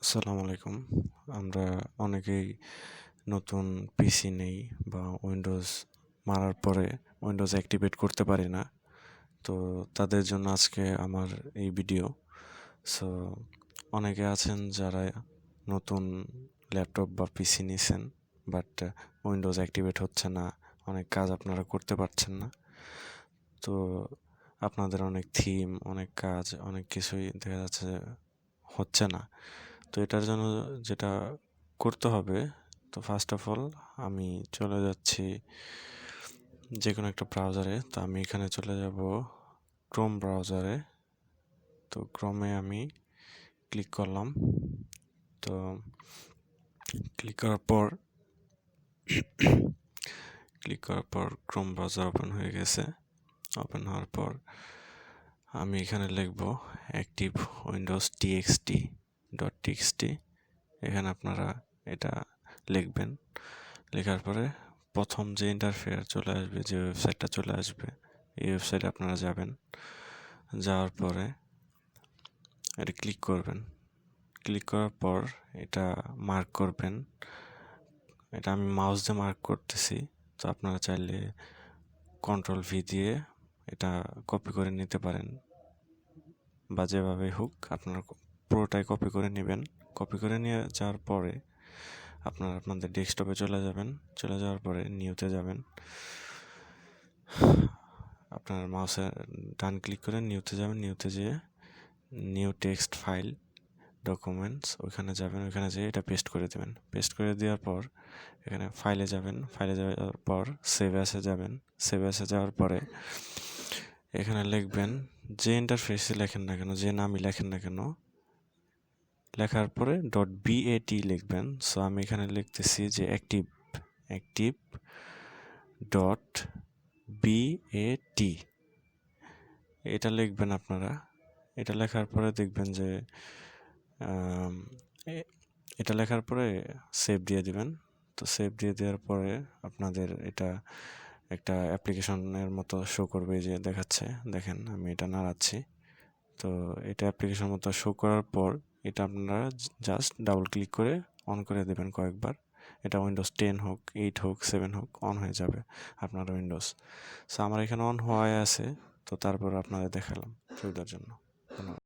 আসসালামু আলাইকুম। আমরা অনেকেই নতুন পিসি নেই বা উইন্ডোজ মারার পরে উইন্ডোজ অ্যাক্টিভেট করতে পারি না। তো তাদের জন্য আজকে আমার এই ভিডিও। সো অনেকে আছেন যারা নতুন ল্যাপটপ বা পিসি নিছেন, বাট উইন্ডোজ অ্যাক্টিভেট হচ্ছে না, অনেক কাজ আপনারা করতে পারছেন না। তো আপনাদের অনেক থিম, অনেক কাজ, অনেক কিছুই দেখা যাচ্ছে হচ্ছে না। তো এটার জন্য যেটা করতে হবে, তো ফার্স্ট অফ অল আমি চলে যাচ্ছি যে কোনো একটা ব্রাউজারে। তো আমি এখানে চলে যাব ক্রোম ব্রাউজারে। তো ক্রোমে আমি ক্লিক করলাম। তো ক্লিক করার পর ক্রোম ব্রাউজার ওপেন হয়ে গেছে। ওপেন হওয়ার পর আমি এখানে লিখব অ্যাক্টিভ উইন্ডোজ txt.txt। এখানে আপনারা এটা লিখবেন। লেখার পরে প্রথম যে ইন্টারফেয়ার চলে আসবে, যে ওয়েবসাইটটা চলে আসবে, এই ওয়েবসাইটে আপনারা যাবেন। যাওয়ার পরে এটা ক্লিক করবেন। ক্লিক করার পর এটা মার্ক করবেন। এটা আমি মাউস দিয়ে মার্ক করতেছি। তো আপনারা চাইলে Ctrl+V দিয়ে এটা কপি করে নিতে পারেন, বা যেভাবে হোক আপনারা পুরোটাই কপি করে নেবেন। কপি করে নিয়ে যাওয়ার পরে আপনারা আপনাদের ডেস্কটপে চলে যাবেন। চলে যাওয়ার পরে নিউতে যাবেন। আপনার মাউসে ডান ক্লিক করে নিউতে যাবেন। নিউতে যেয়ে নিউ টেক্সট ফাইল ডকুমেন্টস ওখানে যাবেন। ওখানে যেয়ে এটা পেস্ট করে দেবেন। পেস্ট করে দেওয়ার পর এখানে ফাইলে যাবেন। ফাইলে যাওয়ার পর সেভ অ্যাসে যাবেন। সেভ অ্যাসে যাওয়ার পরে এখানে লিখবেন, যে ইন্টারফেসে লেখেন না কেন, যে নামই লেখেন না কেন, লেখার পরে .bat লিখবেন। সো আমি এখানে লিখতেছি যে active.bat এটা লিখবেন আপনারা। এটা লেখার পরে দেখবেন যে এটা লেখার পরে সেভ দিয়ে দিবেন। তো সেভ দিয়ে দেওয়ার পরে আপনাদের এটা একটা অ্যাপ্লিকেশনের মতো শো করবে, যে দেখাচ্ছে, দেখেন আমি এটা নাড়াচ্ছি। তো এটা অ্যাপ্লিকেশন মতো শো করার পর এটা আপনারা জাস্ট ডাবল ক্লিক করে অন করে দেবেন কয়েকবার। এটা উইন্ডোজ 10 হোক, 8 হোক, 7 হোক, অন হয়ে যাবে আপনার উইন্ডোজ। সো আমার এখানে অন হওয়াই আছে। তো তারপর আপনাদের দেখালাম সুবিধার জন্য। ধন্যবাদ।